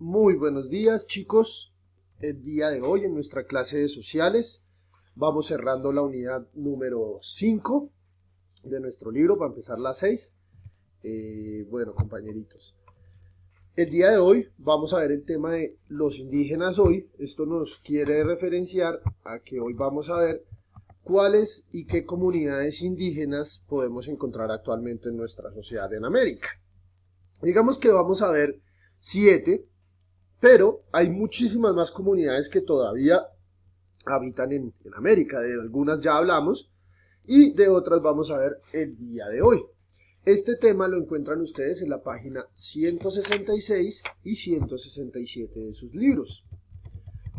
Muy buenos días, chicos. El día de hoy en nuestra clase de sociales vamos cerrando la unidad número 5 de nuestro libro para empezar la 6. Bueno, compañeritos, el día de hoy vamos a ver el tema de los indígenas hoy. Esto nos quiere referenciar a que hoy vamos a ver cuáles y qué comunidades indígenas podemos encontrar actualmente en nuestra sociedad en América. Digamos que vamos a ver 7, pero hay muchísimas más comunidades que todavía habitan en América. De algunas ya hablamos y de otras vamos a ver el día de hoy. Este tema lo encuentran ustedes en la página 166 y 167 de sus libros.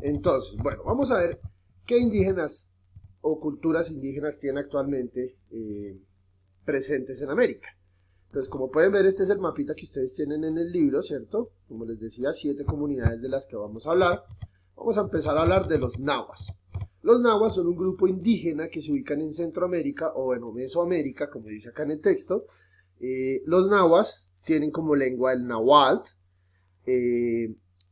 Entonces, bueno, vamos a ver qué indígenas o culturas indígenas tienen actualmente presentes en América. Entonces, como pueden ver, este es el mapita que ustedes tienen en el libro, ¿cierto? Como les decía, 7 comunidades de las que vamos a hablar. Vamos a empezar a hablar de los nahuas. Los nahuas son un grupo indígena que se ubican en Centroamérica o en Mesoamérica, como dice acá en el texto. Los nahuas tienen como lengua el náhuatl.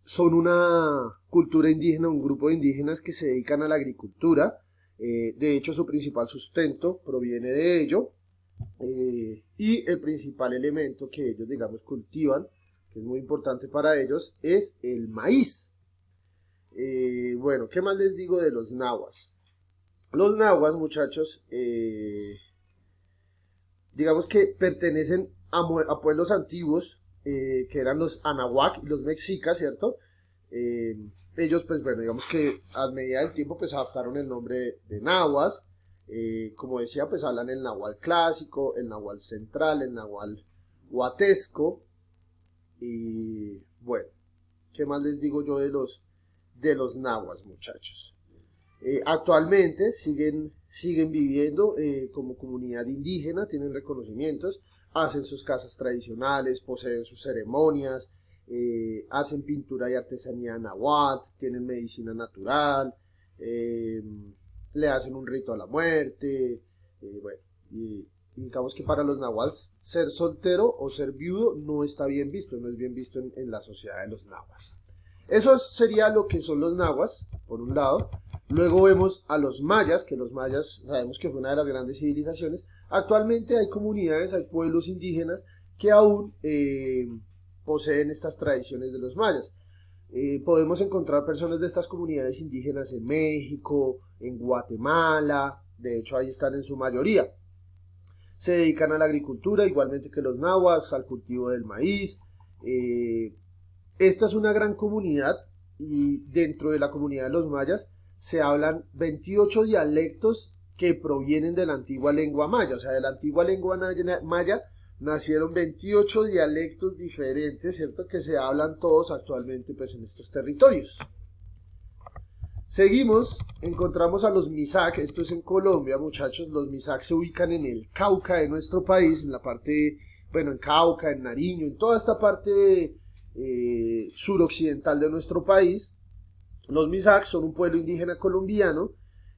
Son una cultura indígena, un grupo de indígenas que se dedican a la agricultura. De hecho, su principal sustento proviene de ello. Y el principal elemento que ellos, digamos, cultivan, que es muy importante para ellos, es el maíz. Bueno, ¿qué más les digo de los nahuas? Los nahuas, muchachos, digamos que pertenecen a pueblos antiguos, que eran los anahuac y los mexicas, ¿cierto? Ellos, pues bueno, digamos que a medida del tiempo, pues adaptaron el nombre de nahuas. Como decía, pues hablan el nahual clásico, el nahual central, el nahual huatesco. Y bueno, ¿qué más les digo yo de los nahuas, muchachos? Actualmente siguen viviendo como comunidad indígena, tienen reconocimientos, hacen sus casas tradicionales, poseen sus ceremonias, hacen pintura y artesanía náhuatl, tienen medicina natural, le hacen un rito a la muerte. Bueno, y digamos que para los nahuas ser soltero o ser viudo no está bien visto, no es bien visto en la sociedad de los nahuas. Eso sería lo que son los nahuas, por un lado. Luego vemos a los mayas, que los mayas sabemos que fue una de las grandes civilizaciones. Actualmente hay comunidades, hay pueblos indígenas que aún poseen estas tradiciones de los mayas. Podemos encontrar personas de estas comunidades indígenas en México, en Guatemala, de hecho ahí están en su mayoría. Se dedican a la agricultura, igualmente que los nahuas, al cultivo del maíz. Esta es una gran comunidad y dentro de la comunidad de los mayas se hablan 28 dialectos que provienen de la antigua lengua maya, o sea, de la antigua lengua maya nacieron 28 dialectos diferentes, ¿cierto? Que se hablan todos actualmente pues en estos territorios. Seguimos, encontramos a los Misak, esto es en Colombia, muchachos. Los Misak se ubican en el Cauca de nuestro país, en la parte, bueno, en Cauca, en Nariño, en toda esta parte suroccidental de nuestro país. Los Misak son un pueblo indígena colombiano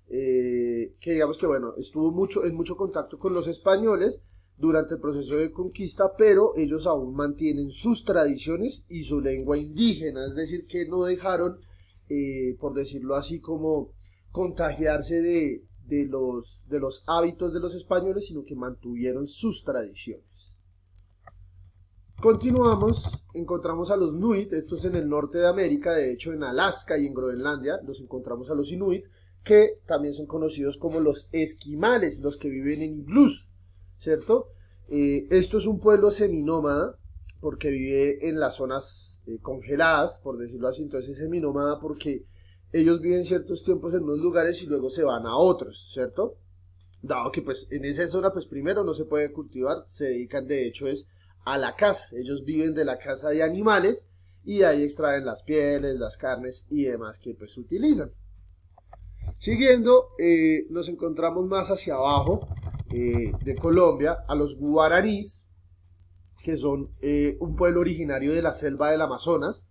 que digamos que, bueno, estuvo en mucho contacto con los españoles durante el proceso de conquista, pero ellos aún mantienen sus tradiciones y su lengua indígena, es decir, que no dejaron, por decirlo así, como contagiarse de los hábitos de los españoles, sino que mantuvieron sus tradiciones. Continuamos, encontramos a los Nuit, esto es en el norte de América, de hecho en Alaska y en Groenlandia los encontramos a los Inuit, que también son conocidos como los esquimales, los que viven en iglús, ¿cierto? Esto es un pueblo seminómada, porque vive en las zonas congeladas, por decirlo así. Entonces es seminómada porque ellos viven ciertos tiempos en unos lugares y luego se van a otros, ¿cierto? Dado que pues en esa zona pues primero no se puede cultivar, se dedican de hecho es a la caza. Ellos viven de la caza de animales y de ahí extraen las pieles, las carnes y demás que pues utilizan. Siguiendo, nos encontramos más hacia abajo de Colombia a los guaranís, que son un pueblo originario de la selva del Amazonas.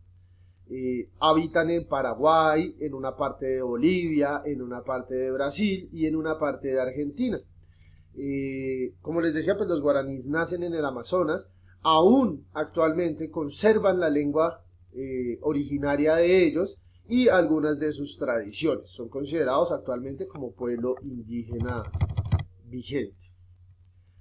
Habitan en Paraguay, en una parte de Bolivia, en una parte de Brasil y en una parte de Argentina. Como les decía, pues los guaraníes nacen en el Amazonas, aún actualmente conservan la lengua originaria de ellos y algunas de sus tradiciones. Son considerados actualmente como pueblo indígena vigente.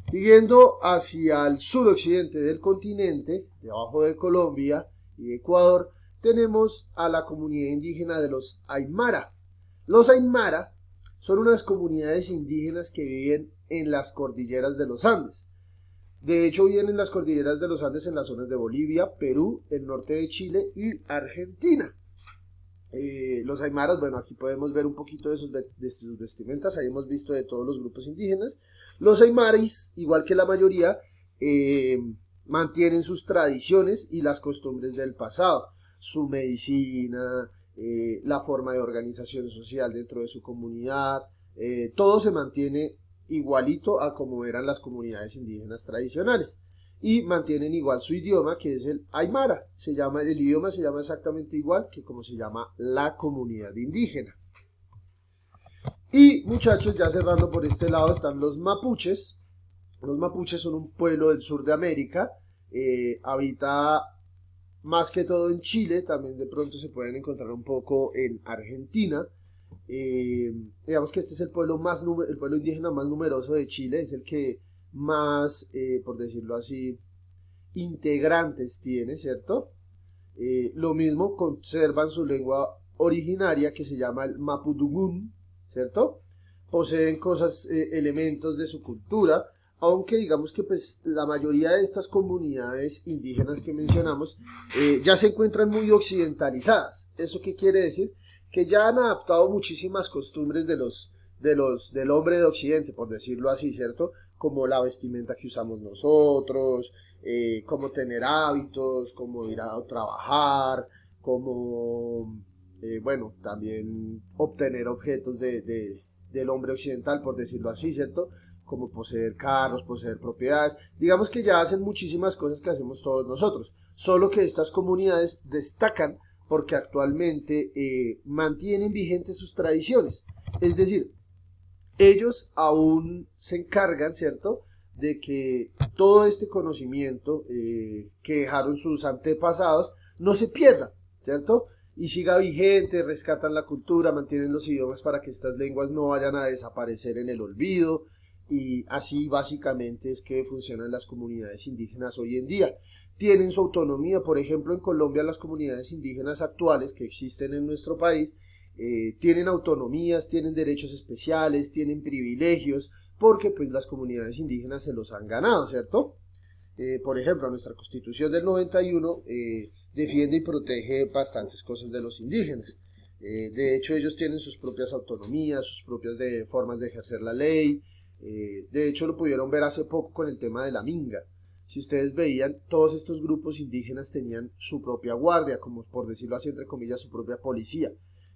Siguiendo hacia el suroccidente del continente, debajo de Colombia y Ecuador, tenemos a la comunidad indígena de los Aymara. Los Aymara son unas comunidades indígenas que viven en las cordilleras de los Andes. De hecho, viven en las cordilleras de los Andes en las zonas de Bolivia, Perú, el norte de Chile y Argentina. Los aymaras, bueno, aquí podemos ver un poquito de sus vestimentas, ahí hemos visto de todos los grupos indígenas. Los aymaris, igual que la mayoría, mantienen sus tradiciones y las costumbres del pasado, su medicina, la forma de organización social dentro de su comunidad, todo se mantiene igualito a como eran las comunidades indígenas tradicionales. Y mantienen igual su idioma, que es el aymara. El idioma se llama exactamente igual que como se llama la comunidad indígena. Y muchachos, ya cerrando por este lado están los mapuches. Los mapuches son un pueblo del sur de América. Habita más que todo en Chile, también de pronto se pueden encontrar un poco en Argentina. Digamos que este es el pueblo indígena más numeroso de Chile, es el que más, por decirlo así, integrantes tiene, ¿cierto? Lo mismo, conservan su lengua originaria que se llama el mapudungún, ¿cierto? Poseen elementos de su cultura, aunque digamos que pues la mayoría de estas comunidades indígenas que mencionamos ya se encuentran muy occidentalizadas. ¿Eso qué quiere decir? Que ya han adaptado muchísimas costumbres del hombre de Occidente, por decirlo así, ¿cierto? Como la vestimenta que usamos nosotros, cómo tener hábitos, cómo ir a trabajar, cómo, bueno, también obtener objetos del hombre occidental, por decirlo así, ¿cierto? Como poseer carros, poseer propiedades. Digamos que ya hacen muchísimas cosas que hacemos todos nosotros, solo que estas comunidades destacan porque actualmente mantienen vigentes sus tradiciones. Es decir, ellos aún se encargan, ¿cierto?, de que todo este conocimiento que dejaron sus antepasados no se pierda, ¿cierto? Y siga vigente, rescatan la cultura, mantienen los idiomas para que estas lenguas no vayan a desaparecer en el olvido, y así básicamente es que funcionan las comunidades indígenas hoy en día. Tienen su autonomía, por ejemplo, en Colombia las comunidades indígenas actuales que existen en nuestro país tienen autonomías, tienen derechos especiales, tienen privilegios, porque pues las comunidades indígenas se los han ganado, ¿cierto? Por ejemplo, nuestra Constitución del 91 defiende y protege bastantes cosas de los indígenas. De hecho, ellos tienen sus propias autonomías, sus propias formas de ejercer la ley. De hecho, lo pudieron ver hace poco con el tema de la minga. Si ustedes veían, todos estos grupos indígenas tenían su propia guardia, como por decirlo así, entre comillas, su propia policía,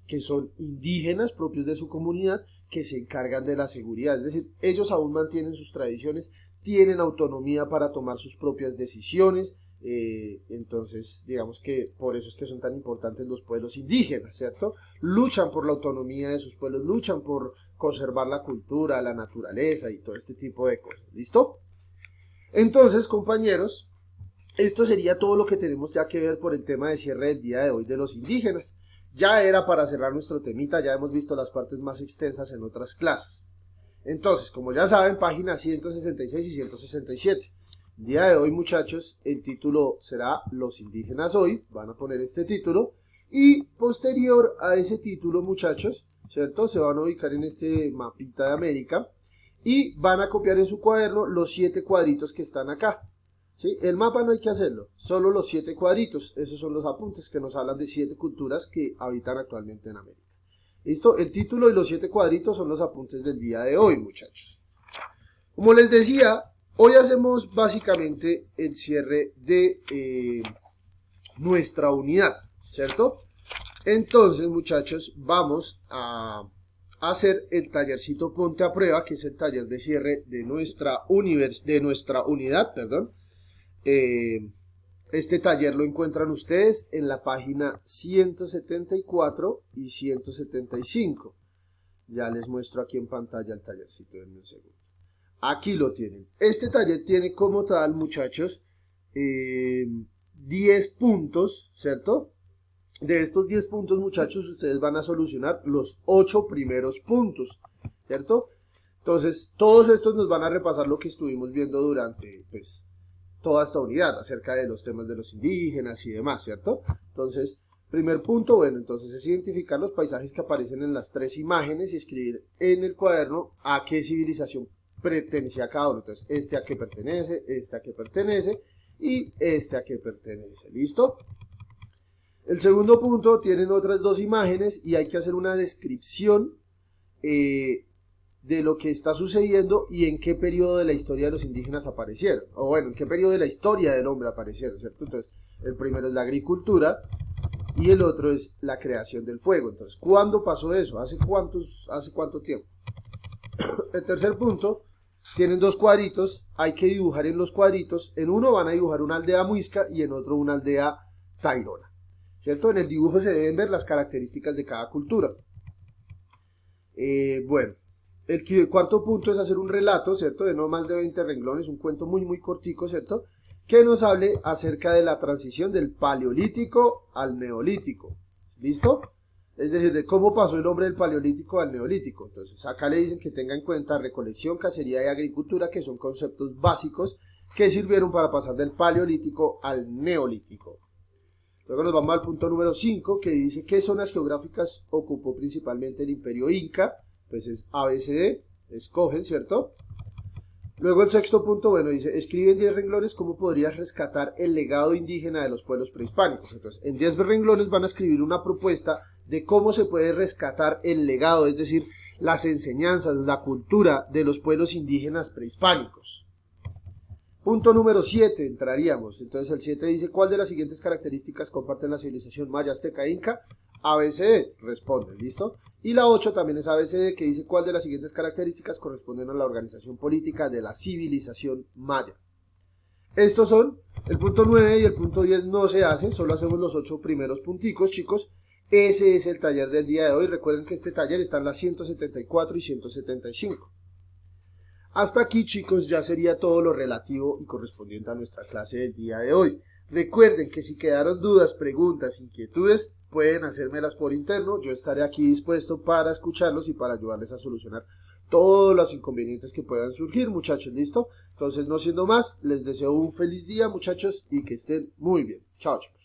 que son indígenas propios de su comunidad que se encargan de la seguridad. Es decir, ellos aún mantienen sus tradiciones, tienen autonomía para tomar sus propias decisiones. Entonces, digamos que por eso es que son tan importantes los pueblos indígenas, ¿cierto? Luchan por la autonomía de sus pueblos, luchan por conservar la cultura, la naturaleza y todo este tipo de cosas. ¿Listo? Entonces, compañeros, esto sería todo lo que tenemos ya que ver por el tema de cierre del día de hoy de los indígenas. Ya era para cerrar nuestro temita, ya hemos visto las partes más extensas en otras clases. Entonces, como ya saben, páginas 166 y 167. El día de hoy, muchachos, el título será Los indígenas hoy, van a poner este título, y posterior a ese título, muchachos, ¿cierto? Se van a ubicar en este mapita de América, y van a copiar en su cuaderno los 7 cuadritos que están acá. ¿Sí? El mapa no hay que hacerlo, solo los 7 cuadritos, esos son los apuntes que nos hablan de 7 culturas que habitan actualmente en América. ¿Listo? El título y los 7 cuadritos son los apuntes del día de hoy, muchachos. Como les decía, hoy hacemos básicamente el cierre de nuestra unidad, ¿cierto? Entonces, muchachos, vamos a hacer el tallercito Ponte a Prueba, que es el taller de cierre de nuestra unidad, perdón. Este taller lo encuentran ustedes en la página 174 y 175. Ya les muestro aquí en pantalla el tallercito, denme un segundo. Aquí lo tienen. Este taller tiene como tal, muchachos, 10 puntos, ¿cierto? De estos 10 puntos, muchachos, ustedes van a solucionar los 8 primeros puntos, ¿cierto? Entonces, todos estos nos van a repasar lo que estuvimos viendo durante, pues, toda esta unidad, acerca de los temas de los indígenas y demás, ¿cierto? Entonces, primer punto, bueno, entonces es identificar los paisajes que aparecen en las 3 imágenes y escribir en el cuaderno a qué civilización pertenecía cada uno. Entonces, este a qué pertenece, este a qué pertenece y este a qué pertenece, ¿listo? El segundo punto, tienen otras 2 imágenes y hay que hacer una descripción de lo que está sucediendo y en qué periodo de la historia de los indígenas aparecieron, o bueno, en qué periodo de la historia del hombre aparecieron, ¿cierto? Entonces, el primero es la agricultura y el otro es la creación del fuego. Entonces, ¿cuándo pasó eso? ¿Hace cuánto tiempo? El tercer punto, tienen 2 cuadritos, hay que dibujar en los cuadritos, en uno van a dibujar una aldea muisca y en otro una aldea tairona, ¿cierto? En el dibujo se deben ver las características de cada cultura. Bueno, el cuarto punto es hacer un relato, ¿cierto? De no más de 20 renglones, un cuento muy cortico, ¿cierto? Que nos hable acerca de la transición del paleolítico al neolítico. ¿Listo? Es decir, de cómo pasó el hombre del paleolítico al neolítico. Entonces, acá le dicen que tenga en cuenta recolección, cacería y agricultura, que son conceptos básicos que sirvieron para pasar del paleolítico al neolítico. Luego nos vamos al punto número 5, que dice qué zonas geográficas ocupó principalmente el imperio inca. Pues es ABCD, escogen, ¿cierto? Luego el sexto punto, bueno, dice, escribe en 10 renglones cómo podrías rescatar el legado indígena de los pueblos prehispánicos. Entonces, en 10 renglones van a escribir una propuesta de cómo se puede rescatar el legado, es decir, las enseñanzas, la cultura de los pueblos indígenas prehispánicos. Punto número 7, entraríamos. Entonces el 7 dice, ¿cuál de las siguientes características comparten la civilización maya, azteca e inca? ABCD, responden, ¿listo? Y la 8 también es ABCD, que dice cuál de las siguientes características corresponden a la organización política de la civilización maya. Estos son, el punto 9 y el punto 10 no se hacen, solo hacemos los 8 primeros punticos, chicos. Ese es el taller del día de hoy. Recuerden que este taller está en las 174 y 175. Hasta aquí, chicos, ya sería todo lo relativo y correspondiente a nuestra clase del día de hoy. Recuerden que si quedaron dudas, preguntas, inquietudes, pueden hacérmelas por interno. Yo estaré aquí dispuesto para escucharlos y para ayudarles a solucionar todos los inconvenientes que puedan surgir, muchachos, ¿listo? Entonces, no siendo más, les deseo un feliz día, muchachos, y que estén muy bien. Chao, chicos.